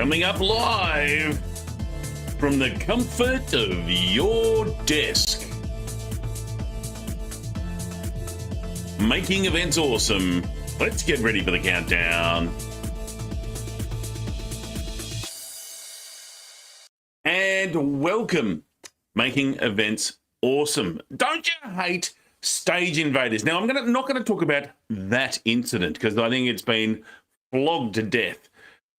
Coming up live from the comfort of your desk. Making events awesome. Let's get ready for the countdown. And welcome. Making events awesome. Don't you hate stage invaders? Now, I'm not going to talk about that incident because I think it's been flogged to death.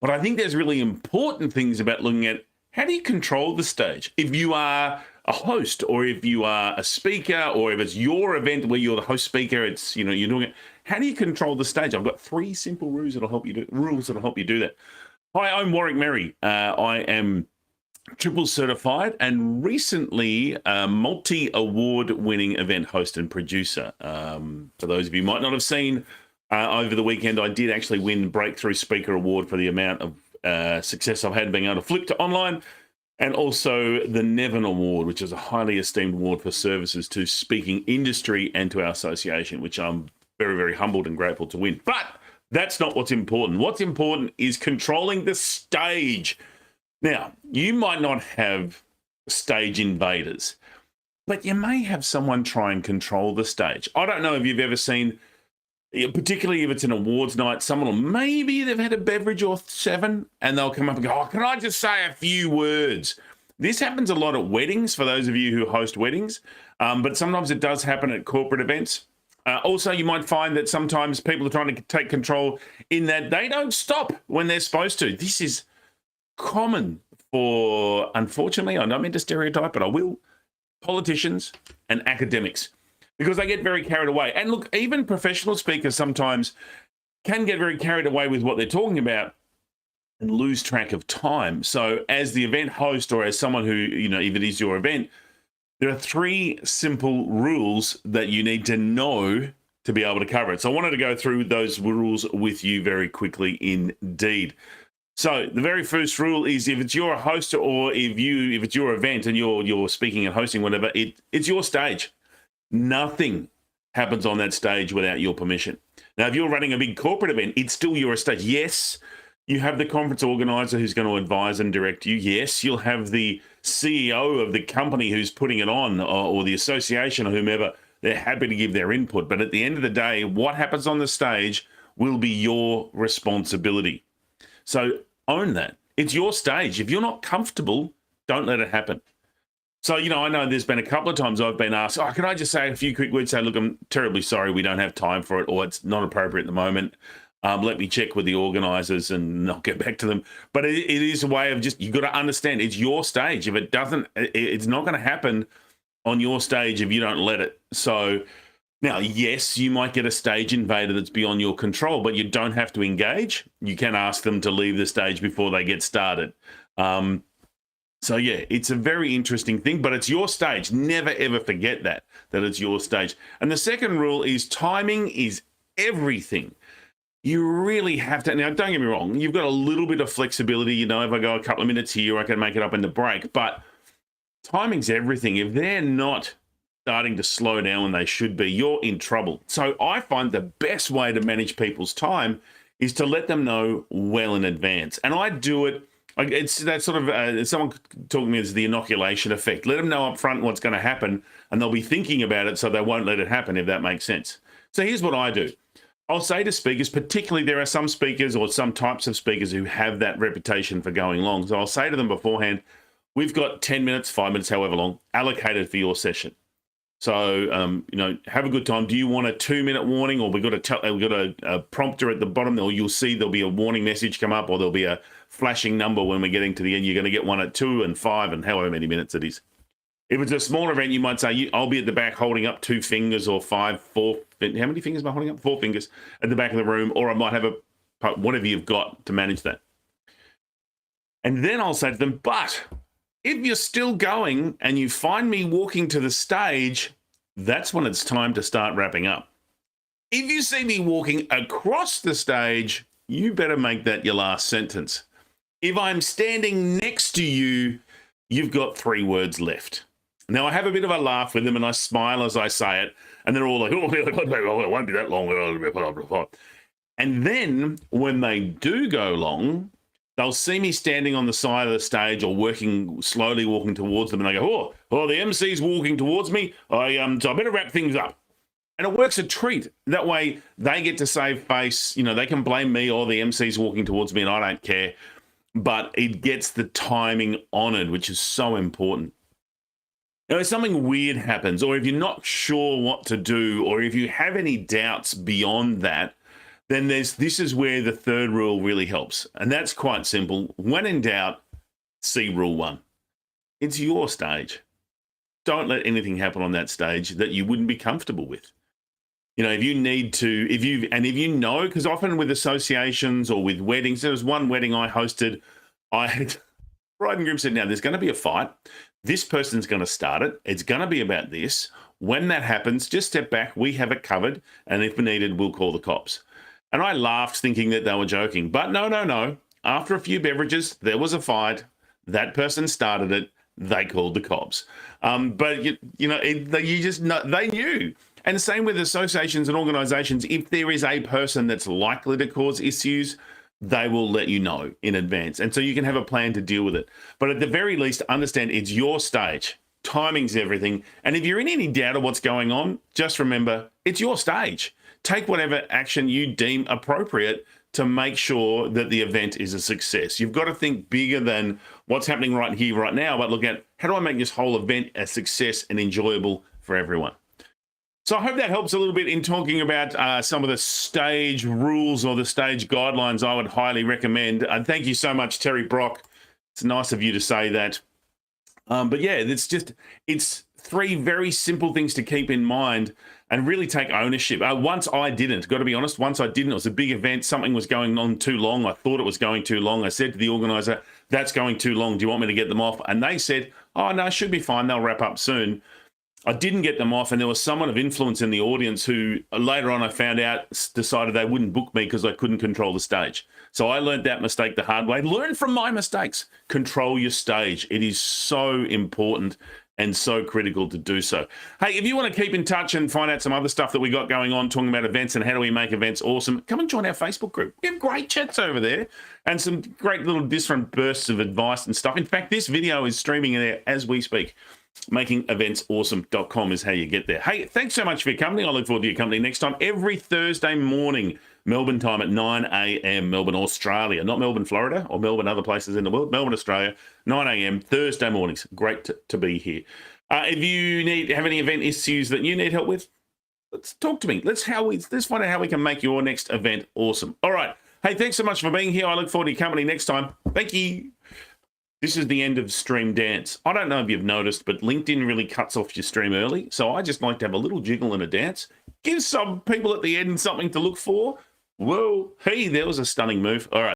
But I think there's really important things about looking at how do you control the stage? If you are a host or if you are a speaker or if it's your event where you're the host speaker, it's, you're doing it. How do you control the stage? I've got 3 simple rules that'll help you do that. Hi, I'm Warwick Merry. I am triple certified and recently a multi-award winning event host and producer. For those of you who might not have seen, over the weekend, I did actually win Breakthrough Speaker Award for the amount of success I've had being able to flip to online, and also the Nevin Award, which is a highly esteemed award for services to speaking industry and to our association, which I'm very, very humbled and grateful to win. But that's not what's important. What's important is controlling the stage. Now, you might not have stage invaders, but you may have someone try and control the stage. I don't know if you've ever seen, particularly if it's an awards night, someone will, maybe they've had a beverage or 7 and they'll come up and go, oh, can I just say a few words? This happens a lot at weddings for those of you who host weddings, but sometimes it does happen at corporate events. Also, you might find that sometimes people are trying to take control in that they don't stop when they're supposed to. This is common for, unfortunately, I don't mean to stereotype, but I will, politicians and academics, because they get very carried away. And look, even professional speakers sometimes can get very carried away with what they're talking about and lose track of time. So as the event host or as someone who, if it is your event, there are 3 simple rules that you need to know to be able to cover it. So I wanted to go through those rules with you very quickly indeed. So the very first rule is if it's your host or if it's your event and you're speaking and hosting, whatever, it's your stage. Nothing happens on that stage without your permission. Now, if you're running a big corporate event, it's still your stage. Yes, you have the conference organizer who's going to advise and direct you. Yes, you'll have the CEO of the company who's putting it on or the association or whomever. They're happy to give their input. But at the end of the day, what happens on the stage will be your responsibility. So own that. It's your stage. If you're not comfortable, don't let it happen. So, I know there's been a couple of times I've been asked, can I just say a few quick words? Say, look, I'm terribly sorry, we don't have time for it, or it's not appropriate at the moment. Let me check with the organisers and I'll get back to them. But it is a way of just, you've got to understand, it's your stage. If it doesn't, it's not going to happen on your stage if you don't let it. So now, yes, you might get a stage invader that's beyond your control, but you don't have to engage. You can ask them to leave the stage before they get started. So yeah, it's a very interesting thing, but it's your stage. Never, ever forget that it's your stage. And the second rule is timing is everything. You really have to, now don't get me wrong, you've got a little bit of flexibility. If I go a couple of minutes here, I can make it up in the break, but timing's everything. If they're not starting to slow down when they should be, you're in trouble. So I find the best way to manage people's time is to let them know well in advance. And I do it, it's that sort of, someone told me it's the inoculation effect. Let them know up front what's going to happen and they'll be thinking about it so they won't let it happen, if that makes sense. So here's what I do. I'll say to speakers, particularly there are some speakers or some types of speakers who have that reputation for going long. So I'll say to them beforehand, we've got 10 minutes, 5 minutes, however long, allocated for your session. So, have a good time. Do you want a 2-minute warning, or we've got a prompter at the bottom, or you'll see there'll be a warning message come up, or there'll be a flashing number when we're getting to the end. You're going to get one at 2 and 5 and however many minutes it is. If it's a smaller event, you might say, I'll be at the back holding up 2 fingers or 5, 4. How many fingers am I holding up? 4 fingers at the back of the room, or I might have whatever you've got to manage that. And then I'll say to them, but if you're still going and you find me walking to the stage, that's when it's time to start wrapping up. If you see me walking across the stage, you better make that your last sentence. If I'm standing next to you, you've got 3 words left. Now, I have a bit of a laugh with them and I smile as I say it, and they're all like, oh, it won't be that long. And then when they do go long, they'll see me standing on the side of the stage or slowly walking towards them, and they go, oh, the MC's walking towards me. So I better wrap things up. And it works a treat. That way they get to save face. They can blame me or the MC's walking towards me, and I don't care. But it gets the timing honored, which is so important. Now, if something weird happens, or if you're not sure what to do, or if you have any doubts beyond that, then this is where the third rule really helps. And that's quite simple. When in doubt, see rule 1. It's your stage. Don't let anything happen on that stage that you wouldn't be comfortable with. If you need to, if you know, because often with associations or with weddings, there was one wedding I hosted, I had bride and groom said, now there's going to be a fight. This person's going to start it. It's going to be about this. When that happens, just step back. We have it covered. And if needed, we'll call the cops. And I laughed thinking that they were joking. But no. After a few beverages, there was a fight. That person started it. They called the cops. But, you just know, they knew. And same with associations and organizations. If there is a person that's likely to cause issues, they will let you know in advance. And so you can have a plan to deal with it. But at the very least, understand it's your stage. Timing's everything. And if you're in any doubt of what's going on, just remember, it's your stage. Take whatever action you deem appropriate to make sure that the event is a success. You've got to think bigger than what's happening right here, right now, but look at how do I make this whole event a success and enjoyable for everyone. So I hope that helps a little bit in talking about some of the stage rules or the stage guidelines I would highly recommend. And thank you so much, Terry Brock. It's nice of you to say that. But yeah, it's 3 very simple things to keep in mind and really take ownership. Once I didn't, got to be honest, once I didn't, it was a big event. Something was going on too long. I thought it was going too long. I said to the organizer, that's going too long. Do you want me to get them off? And they said, oh, no, it should be fine. They'll wrap up soon. I didn't get them off, and there was someone of influence in the audience who later on I found out decided they wouldn't book me because I couldn't control the stage. So I learned that mistake the hard way. Learn from my mistakes. Control your stage. It is so important and so critical to do so. Hey, if you want to keep in touch and find out some other stuff that we got going on, talking about events and how do we make events awesome, come and join our Facebook group. We have great chats over there and some great little different bursts of advice and stuff. In fact, this video is streaming there as we speak. makingeventsawesome.com is how you get there. Hey, thanks so much for your company. I look forward to your company next time. Every Thursday morning, Melbourne time at 9 a.m. Melbourne, Australia. Not Melbourne, Florida, or Melbourne, other places in the world. Melbourne, Australia, 9 a.m. Thursday mornings. Great to be here. If you have any event issues that you need help with, let's talk to me. Let's find out how we can make your next event awesome. All right. Hey, thanks so much for being here. I look forward to your company next time. Thank you. This is the end of Stream Dance. I don't know if you've noticed, but LinkedIn really cuts off your stream early. So I just like to have a little jiggle and a dance. Give some people at the end something to look for. Whoa, hey, there was a stunning move. All right.